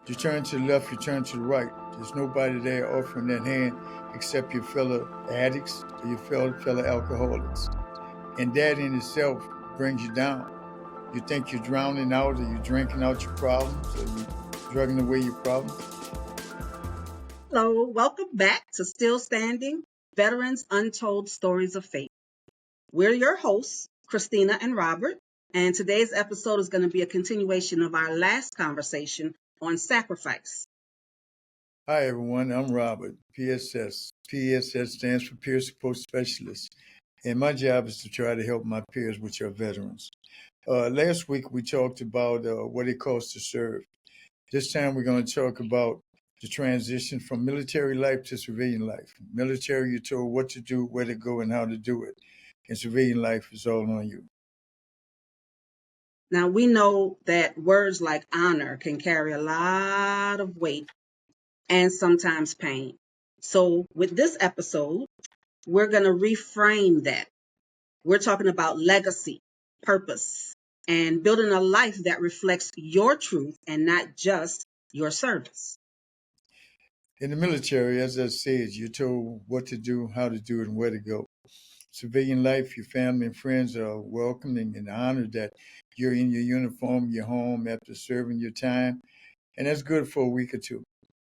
You turn to the left, you turn to the right. There's nobody there offering that hand except your fellow addicts or your fellow alcoholics. And that in itself brings you down. You think you're drowning out, or you're drinking out your problems, or you're drugging away your problems. Hello, welcome back to Still Standing Veterans Untold Stories of Faith. We're your hosts, Christina and Robert, and today's episode is going to be a continuation of our last conversation on sacrifice. Hi, everyone. I'm Robert, PSS. PSS stands for Peer Support Specialist. And my job is to try to help my peers, which are veterans. Last week, we talked about what it costs to serve. This time, we're going to talk about the transition from military life to civilian life. Military, you're told what to do, where to go, and how to do it. And civilian life is all on you. Now, we know that words like honor can carry a lot of weight and sometimes pain. So, with this episode, we're going to reframe that. We're talking about legacy, purpose, and building a life that reflects your truth and not just your service. In the military, as I said, you're told what to do, how to do it, and where to go. Civilian life, your family and friends are welcoming and honored that you're in your uniform, you're home after serving your time. And that's good for a week or two.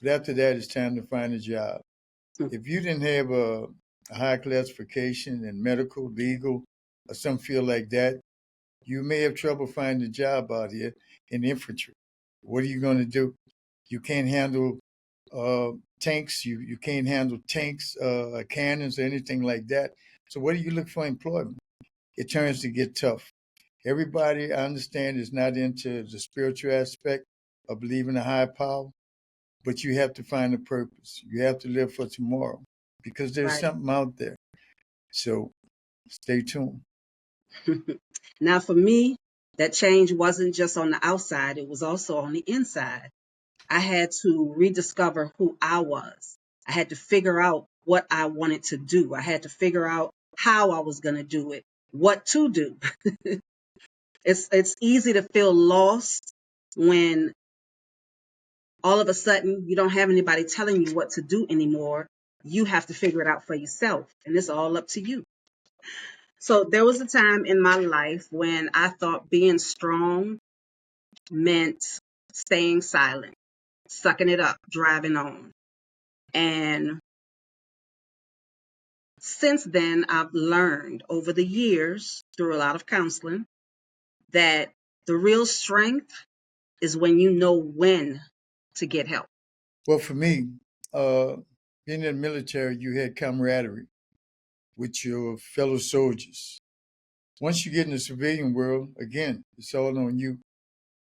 But after that, it's time to find a job. If you didn't have a high classification in medical, legal, or some field like that, you may have trouble finding a job out here in infantry. What are you going to do? You can't handle tanks. You can't handle tanks, cannons, or anything like that. So where do you look for employment? It turns to get tough. Everybody, I understand, is not into the spiritual aspect of believing a higher power, but you have to find a purpose. You have to live for tomorrow because there's Right. something out there. So stay tuned. Now, for me, that change wasn't just on the outside, it was also on the inside. I had to rediscover who I was. I had to figure out what I wanted to do. I had to figure out how I was going to do it, what to do. It's easy to feel lost when all of a sudden you don't have anybody telling you what to do anymore. You have to figure it out for yourself, and it's all up to you. So there was a time in my life when I thought being strong meant staying silent, sucking it up, driving on. And since then, I've learned over the years through a lot of counseling that the real strength is when you know when to get help. Well, for me, uh, being in the military, you had camaraderie with your fellow soldiers. Once you get in the civilian world, again, it's all on you.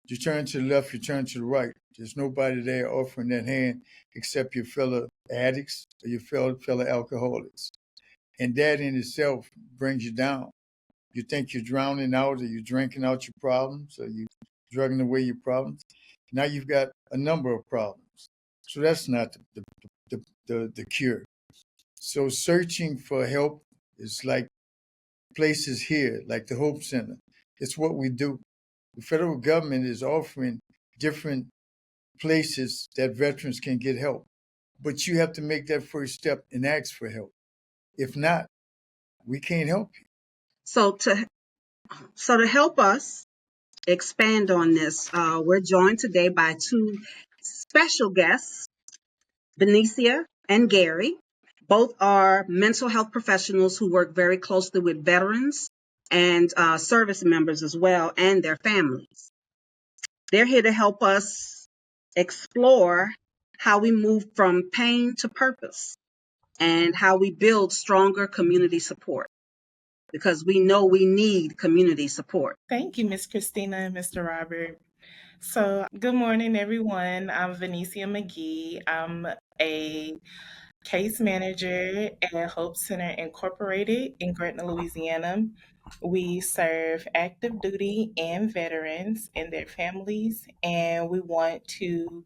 You turn to the left, you turn to the right. There's nobody there offering that hand except your fellow addicts or your fellow alcoholics. And that in itself brings you down. You think you're drowning out, or you're drinking out your problems, or you're drugging away your problems. Now you've got a number of problems. So that's not the cure. So searching for help is like places here, like the Hope Center. It's what we do. The federal government is offering different places that veterans can get help. But you have to make that first step and ask for help. If not, we can't help you. So to help us expand on this, we're joined today by two special guests, Vinicia and Gary. Both are mental health professionals who work very closely with veterans and service members as well and their families. They're here to help us explore how we move from pain to purpose and how we build stronger community support because we know we need community support. Thank you, Miss Christina and Mr. Robert. So, good morning, everyone. I'm Vinicia Magee. I'm a case manager at Hope Center Incorporated in Gretna, Louisiana. We serve active duty and veterans and their families, and we want to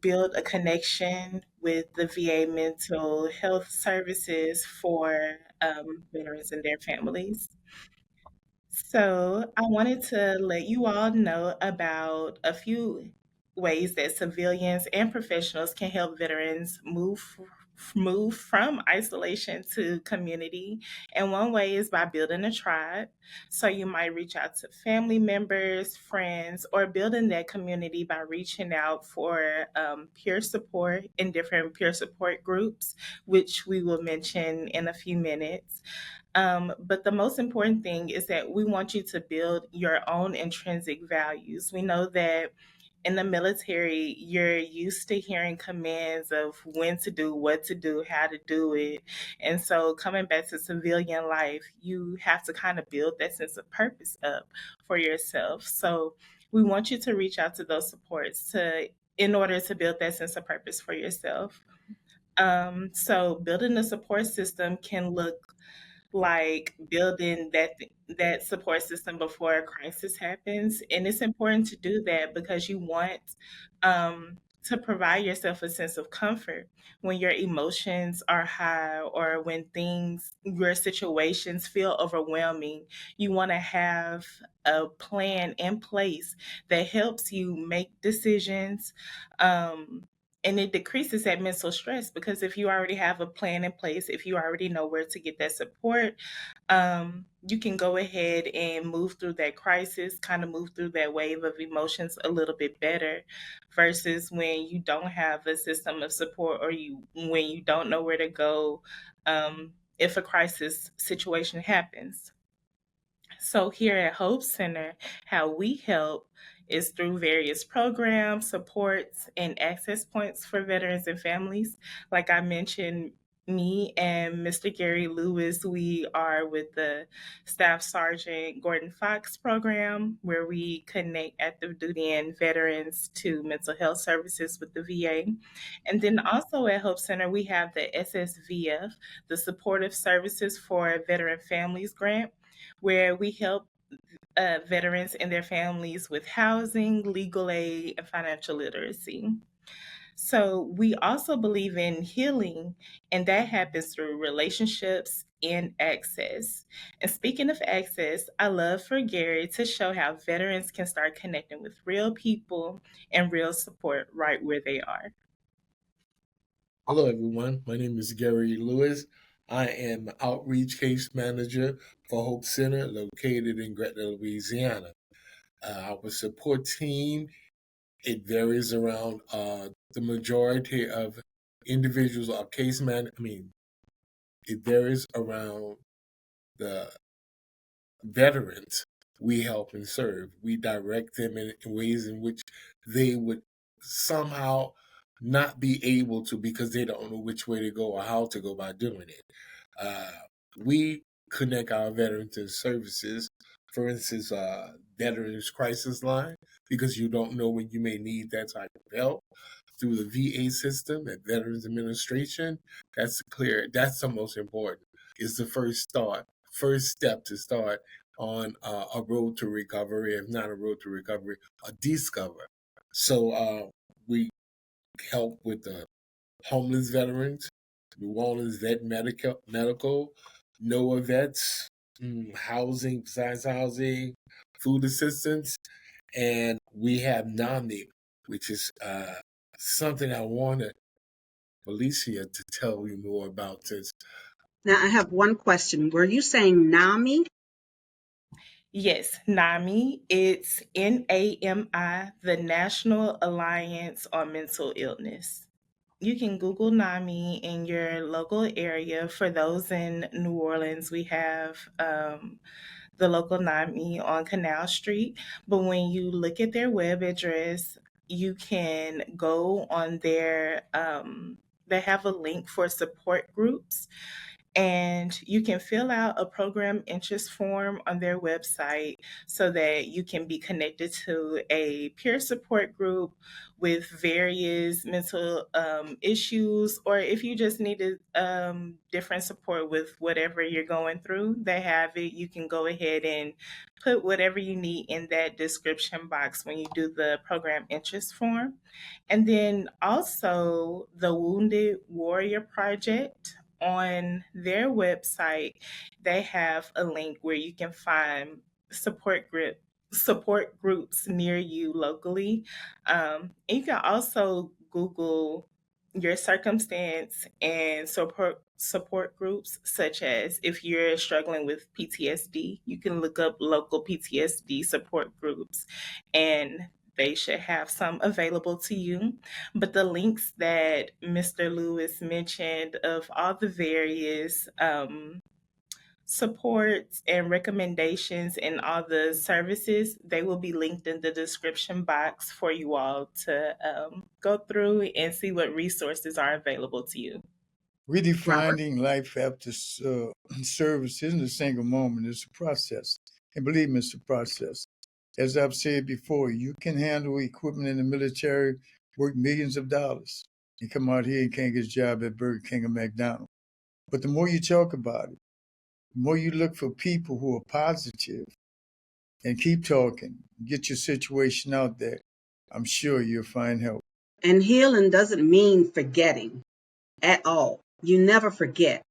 build a connection with the VA mental health services for veterans and their families. So, I wanted to let you all know about a few ways that civilians and professionals can help veterans move from isolation to community. And one way is by building a tribe. So you might reach out to family members, friends, or building that community by reaching out for peer support in different peer support groups, which we will mention in a few minutes. But the most important thing is that we want you to build your own intrinsic values. We know that in the military, you're used to hearing commands of when to do, what to do, how to do it. And so coming back to civilian life, you have to kind of build that sense of purpose up for yourself. So we want you to reach out to those supports to in order to build that sense of purpose for yourself. So building a support system can look like building that support system before a crisis happens, and it's important to do that because you want to provide yourself a sense of comfort when your emotions are high or when things your situations feel overwhelming. You want to have a plan in place that helps you make decisions, and it decreases that mental stress because if you already have a plan in place, if you already know where to get that support, you can go ahead and move through that crisis, kind of move through that wave of emotions a little bit better versus when you don't have a system of support or when you don't know where to go if a crisis situation happens. So, here at Hope Center, how we help is through various programs, supports, and access points for veterans and families. Like I mentioned, me and Mr. Gary Lewis, we are with the Staff Sergeant Gordon Fox program, where we connect active duty and veterans to mental health services with the VA. And then also at Hope Center, we have the SSVF, the Supportive Services for Veteran Families grant, where we help veterans and their families with housing, legal aid, and financial literacy. So, we also believe in healing, and that happens through relationships and access. And speaking of access, I love for Gary to show how veterans can start connecting with real people and real support right where they are. Hello, everyone. My name is Gary Lewis. I am Outreach Case Manager for Hope Center located in Gretna, Louisiana. Our support team, it varies around the majority of individuals are it varies around the veterans we help and serve. We direct them in ways in which they would somehow not be able to because they don't know which way to go or how to go by doing it. Uh, we connect our veterans to services, for instance, Veterans Crisis Line, because you don't know when you may need that type of help through the VA system and Veterans Administration. That's clear. That's the most important. Is the first step to start on a road to recovery, if not a road to recovery, a discover. So we help with the homeless veterans, New Orleans Vet Medical, NOAA Vets, housing, besides housing, food assistance, and we have Nami, which is something I wanted Vinicia to tell you more about this. Now, I have one question. Were you saying NAMI? Yes, NAMI. It's NAMI, the National Alliance on Mental Illness. You can Google NAMI in your local area. For those in New Orleans, we have the local NAMI on Canal Street. But when you look at their web address, you can go on they have a link for support groups, and you can fill out a program interest form on their website so that you can be connected to a peer support group with various mental issues, or if you just needed different support with whatever you're going through, they have it. You can go ahead and put whatever you need in that description box when you do the program interest form. And then also the Wounded Warrior Project, on their website, they have a link where you can find support support groups near you locally. And you can also Google your circumstance and support groups, such as if you're struggling with PTSD, you can look up local PTSD support groups, and they should have some available to you. But the links that Mr. Lewis mentioned of all the various supports and recommendations and all the services, they will be linked in the description box for you all to go through and see what resources are available to you. Robert. Redefining life after service isn't a single moment, it's a process. And believe me, it's a process. As I've said before, you can handle equipment in the military, work millions of dollars, and come out here and can't get a job at Burger King or McDonald's. But the more you talk about it, the more you look for people who are positive and keep talking, get your situation out there, I'm sure you'll find help. And healing doesn't mean forgetting at all. You never forget,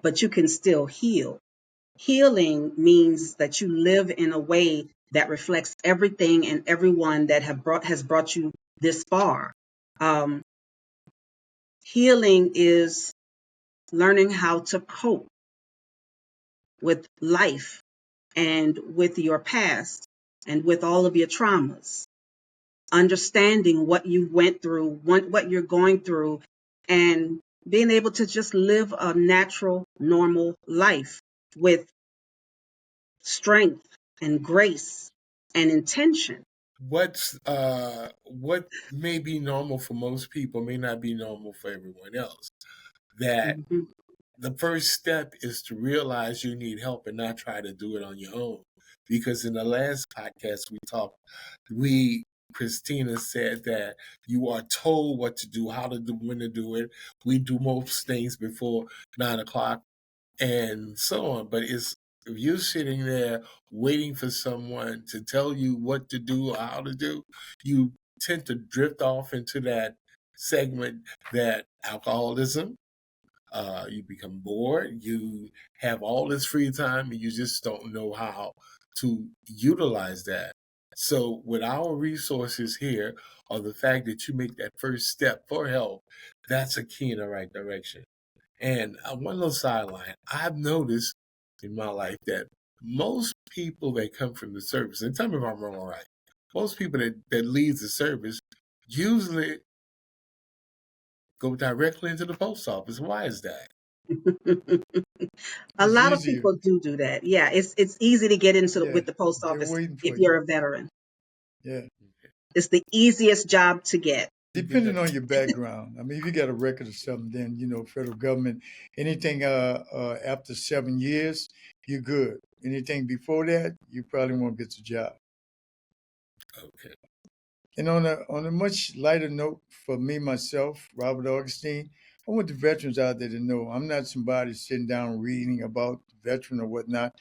but you can still heal. Healing means that you live in a way that reflects everything and everyone that has brought you this far. Um, Healing is learning how to cope with life and with your past and with all of your traumas, understanding what you went through, what you're going through, and being able to just live a natural, normal life with strength and grace and intention. What may be normal for most people may not be normal for everyone else. That Mhm. the first step is to realize you need help and not try to do it on your own. Because in the last podcast we Christina said that you are told what to do, how to do, when to do it. We do most things before 9 o'clock and so on. But it's if you're sitting there waiting for someone to tell you what to do or how to do, you tend to drift off into that segment that alcoholism, you become bored, you have all this free time, and you just don't know how to utilize that. So, with our resources here, or the fact that you make that first step for help, that's a key in the right direction. And one little sideline, I've noticed in my life that most people that come from the service, and tell me if I'm wrong or right, most people that leave the service usually go directly into the post office. Why is that? A It's lot of easier. people do that. Yeah, it's easy to get into Yeah, with the post they're office waiting if for you. you're a veteran. Yeah. It's the easiest job to get. Depending on your background. I mean, if you got a record or something, then federal government, anything after 7 years, you're good. Anything before that, you probably won't get the job. Okay. And on a much lighter note, for me myself, Robert Augustine, I want the veterans out there to know I'm not somebody sitting down reading about the veteran or whatnot.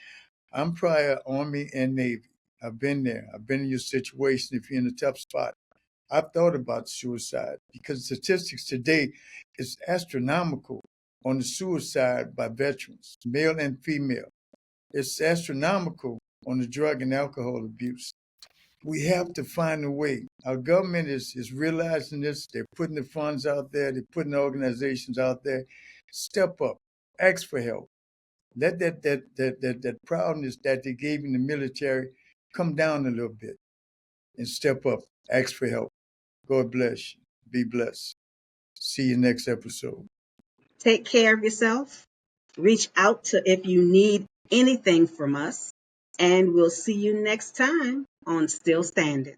I'm prior Army and Navy. I've been there. I've been in your situation if you're in a tough spot. I've thought about suicide because statistics today is astronomical on the suicide by veterans, male and female. It's astronomical on the drug and alcohol abuse. We have to find a way. Our government is realizing this. They're putting the funds out there. They're putting the organizations out there. Step up. Ask for help. Let that proudness that they gave in the military come down a little bit and step up. Ask for help. God bless you. Be blessed. See you next episode. Take care of yourself. Reach out to if you need anything from us. And we'll see you next time on Still Standing.